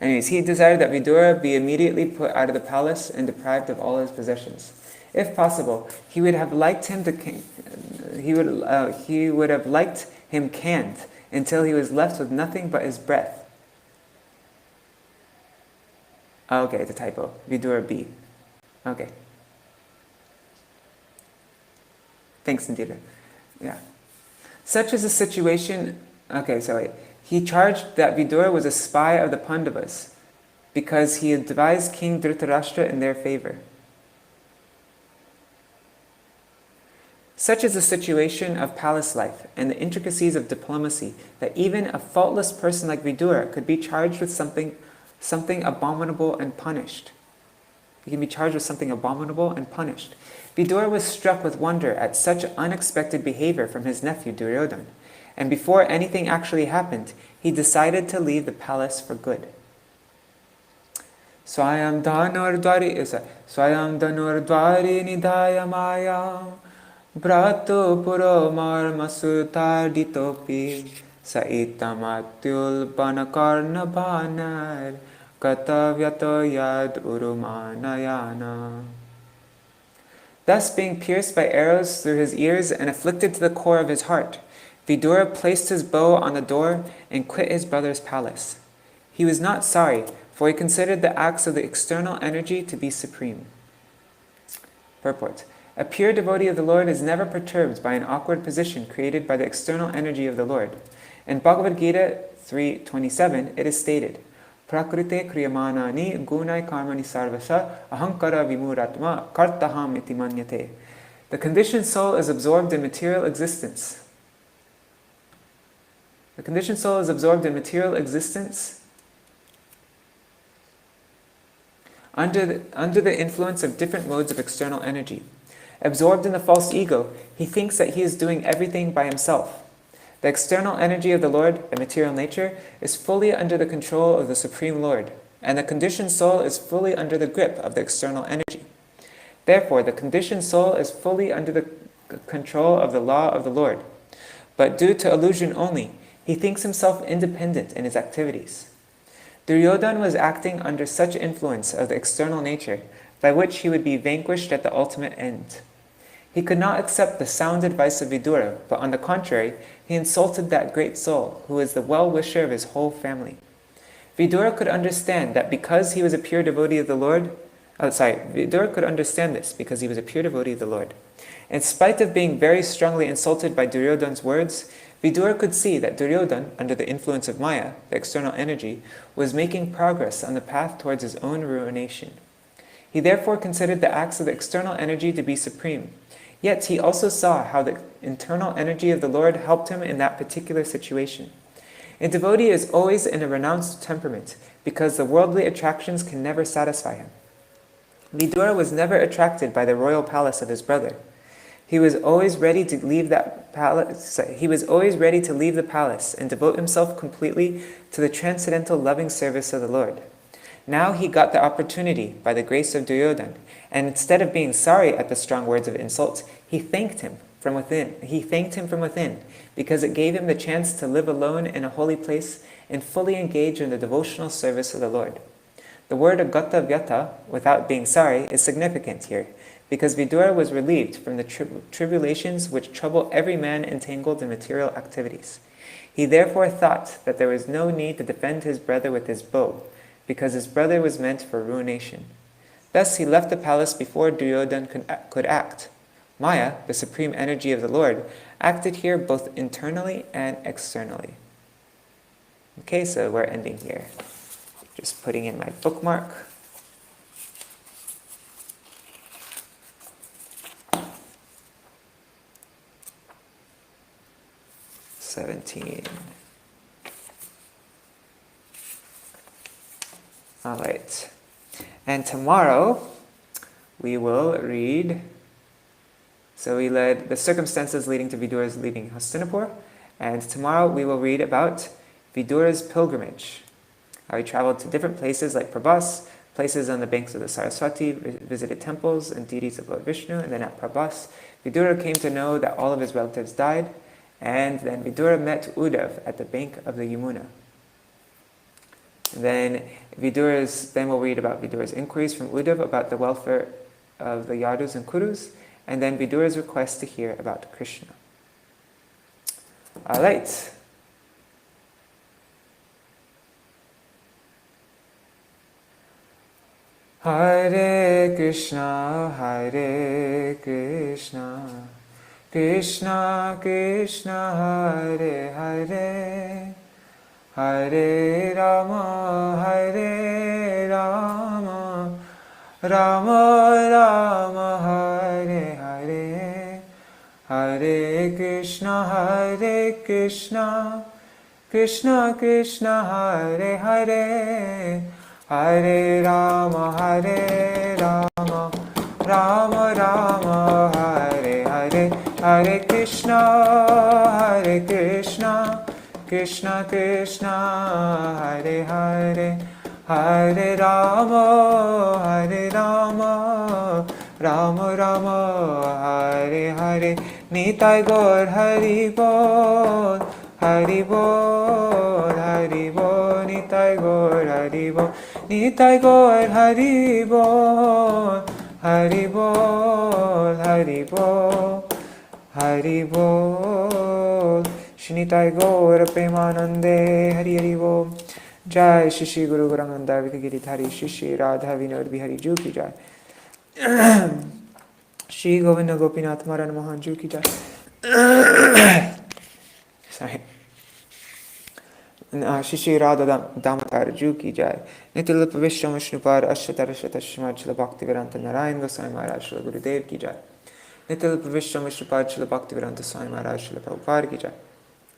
A: Anyways, he desired that Vidura be immediately put out of the palace and deprived of all his possessions. If possible, he would have liked him canned until he was left with nothing but his breath. Okay, it's a typo. Vidura B. Okay. Thanks, Indira. Yeah. Such is the situation. Okay, so wait. He charged that Vidura was a spy of the Pandavas because he advised King Dhritarashtra in their favor. Such is the situation of palace life and the intricacies of diplomacy that even a faultless person like Vidura could be charged with something abominable and punished. He can be charged with something abominable and punished. Vidura was struck with wonder at such unexpected behavior from his nephew Duryodhana, and before anything actually happened, he decided to leave the palace for good. Swayam dhanurdvari nidhaya maya brato puro marmasutarditopi saitamatyul banakarna banar katavyato yad urumanayana. Thus, being pierced by arrows through his ears and afflicted to the core of his heart, Vidura placed his bow on the door and quit his brother's palace. He was not sorry, for he considered the acts of the external energy to be supreme. Purport. A pure devotee of the Lord is never perturbed by an awkward position created by the external energy of the Lord. In Bhagavad Gita 3.27, it is stated, Prakrite kriyamanani gunai karmani sarvasa ahankara vimuratma kartaham iti manyate. The conditioned soul is absorbed in material existence. The conditioned soul is absorbed in material existence under the influence of different modes of external energy. Absorbed in the false ego, he thinks that he is doing everything by himself. The external energy of the Lord, the material nature, is fully under the control of the Supreme Lord, and the conditioned soul is fully under the grip of the external energy. Therefore, the conditioned soul is fully under the control of the law of the Lord. But due to illusion only, he thinks himself independent in his activities. Duryodhana was acting under such influence of the external nature, by which he would be vanquished at the ultimate end. He could not accept the sound advice of Vidura, but on the contrary, he insulted that great soul, who is the well-wisher of his whole family. Vidura could understand that because he was a pure devotee of the Lord, Vidura could understand this because he was a pure devotee of the Lord. In spite of being very strongly insulted by Duryodhana's words, Vidura could see that Duryodhana, under the influence of Maya, the external energy, was making progress on the path towards his own ruination. He therefore considered the acts of the external energy to be supreme. Yet he also saw how the internal energy of the Lord helped him in that particular situation. A devotee is always in a renounced temperament, because the worldly attractions can never satisfy him. Vidura was never attracted by the royal palace of his brother. He was always ready to leave the palace and devote himself completely to the transcendental loving service of the Lord. Now he got the opportunity by the grace of Duryodhana, and instead of being sorry at the strong words of insult, he thanked him from within. Because it gave him the chance to live alone in a holy place and fully engage in the devotional service of the Lord. The word agata vyata, without being sorry, is significant here, because Vidura was relieved from the tribulations which trouble every man entangled in material activities. He therefore thought that there was no need to defend his brother with his bow, because his brother was meant for ruination. Thus he left the palace before Duryodhana could act. Maya, the supreme energy of the Lord, acted here both internally and externally. Okay, so we're ending here. Just putting in my bookmark. "17. All right. And tomorrow we will read, so we read the circumstances leading to Vidura's leaving Hastinapur, and tomorrow we will read about Vidura's pilgrimage. How he traveled to different places like Prabhas, places on the banks of the Saraswati, visited temples and deities of Lord Vishnu, and then at Prabhas, Vidura came to know that all of his relatives died, and then Vidura met Uddhav at the bank of the Yamuna. Then we'll read about Vidura's inquiries from Uddhav about the welfare of the Yadus and Kurus, and then Vidura's request to hear about Krishna. All right. Hare Krishna, Krishna Krishna, Hare Hare, Hare Rama, Rama Rama, Hare Hare, Hare Krishna, Krishna Krishna, Hare Hare, Hare Rama, Rama Rama, Hare Hare, Hare Krishna, Krishna Krishna, Hare Hare, Hare Rama, Rama Rama, Hare Hare. Nitai Gaur Hari Bol, Hari Bol, Hari Bol, Nitai Gaur Hari Bol, Nitai Gaur Hari Bol, Hari Bol, Hari Bol, Hari Bol. Shri Nitai Gaur Premanande, Hari Hari Bol. Jai Shri Shri Guru Gauranga Giridhari, Shri Shri Radha Vinod Bihari Ju ki Jai. Shri Govinda Gopinath Maran Mohan Ju ki Jai. Sorry. Shri Shri Radha Damatar Ju ki Jai. Nitilapa Vishwam Vishnupad Ashtatara Shatashmad Shila Bhakti Vedanta Narayan Goswami Maharaj Shila Gurudev ki Jai. Nitilapa Vishwam Vishnupad Shila Bhakti Vedanta Swami Maharaj Shila Prabhupada ki Jai.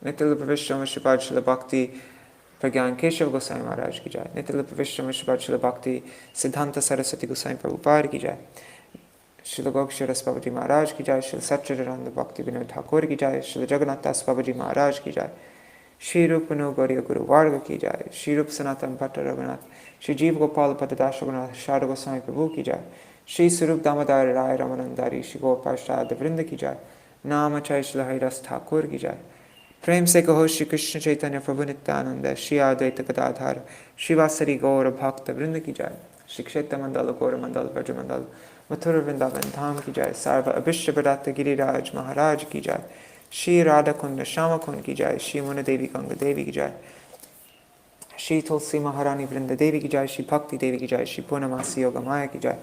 A: Nitilapa Vishwam Vishnupad Shila Bhakti Pragyan Keshav Goswami Maharaj ki Jai. Nitilapa Vishwam Vishnupad Shila Bhakti Siddhanta Saraswati Goswami Prabhupada ki Jai. Shila Gokshara Babaji Maharaj ki Jai. Shila Satchidananda Bhakti Vinod Thakur ki Jai. Shila Jagannath Das Babaji Maharaj ki Jai. Shri Rupano Gauriya Guru Varga ki Jai. Shri Rup Sanatan Bhatta Raghunath. Shri Jeev Gopal Patadash Raghunath Shara Goswami Prabhu ki Jai. Shri Sarup Damodar Rai Ramanandari Shri Gopal Shada Vrinda ki Jai. Nama Chai Shila Haridas Thakur ki Jai. Prem se kaho Shri Krishna Chaitanya Prabhu Nityananda Shri Advaita Gadadhar Shri Vasari Gaura Bhakta Vrinda ki Jai. Shri Kshetra Mandala Gaura Mandala Vraja Mandala Mathura Vrindavan Dham ki Jai. Sarva Abhishya Bhadata Giriraj Maharaj ki Jai. Shri Radha Kunda Shama Kund ki Jai. Shri Muna Devi Ganga Devi ki Jai. Shri Tulsi Maharani Vrinda Devi ki Jai. Shri Bhakti Devi ki Jai. Shri Purnamasi Yoga Maya ki Jai.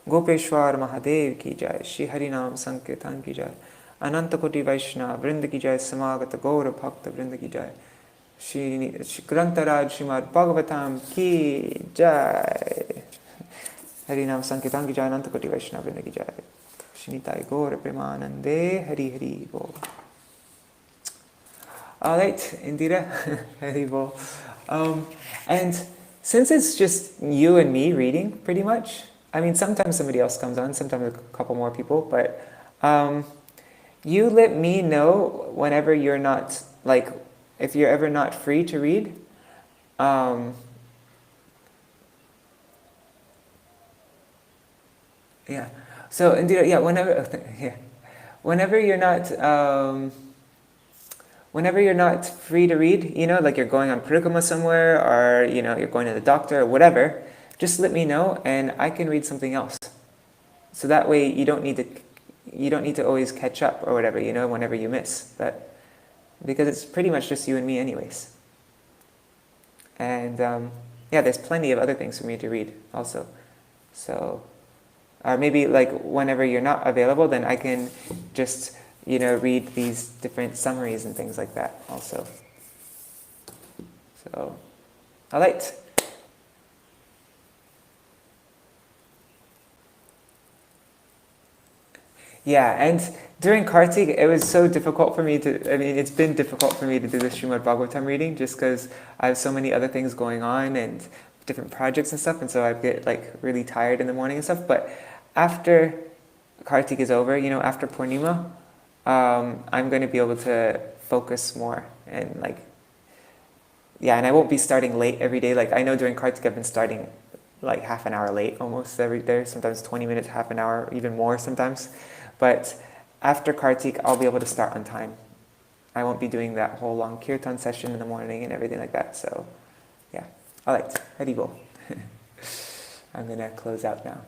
A: Gopeshwar Mahadev ki Jai. Shri Harinam Sankirtan ki Jai. Ananta Koti Vaishnava Vrinda ki jai, Samagata Gaura Bhakta Vrinda ki jai. Shri Grantaraj Srimad-Bhagavatam ki jai. Harinam Sankirtan ki jai, Ananta Koti Vaishnava Vrinda ki jai. Shinitai Gaura Premanande Hari Hari Bol. Alright, Indira, Hari Bol. And since it's just you and me reading, pretty much, I mean, sometimes somebody else comes on, sometimes a couple more people, but you let me know whenever you're not, like, if you're ever not free to read. Yeah. So, Indira, yeah, whenever you're not, whenever you're not free to read, you know, like you're going on parikama somewhere, or, you know, you're going to the doctor or whatever, just let me know and I can read something else. So that way you don't need to always catch up or whatever, you know, whenever you miss. But because it's pretty much just you and me anyways. And yeah, there's plenty of other things for me to read also. So, or maybe like whenever you're not available, then I can just, you know, read these different summaries and things like that also. So, all right. Yeah, and during Kartik, it was so difficult for me to, I mean, it's been difficult for me to do the Srimad-Bhagavatam reading just because I have so many other things going on and different projects and stuff, and so I get like really tired in the morning and stuff. But after Kartik is over, you know, after Purnima, I'm going to be able to focus more and like, yeah, and I won't be starting late every day. Like I know during Kartik I've been starting like half an hour late almost every day, sometimes 20 minutes, half an hour, even more sometimes. But after Kartik, I'll be able to start on time. I won't be doing that whole long kirtan session in the morning and everything like that. So, yeah. All right. Hari Bol. I'm going to close out now.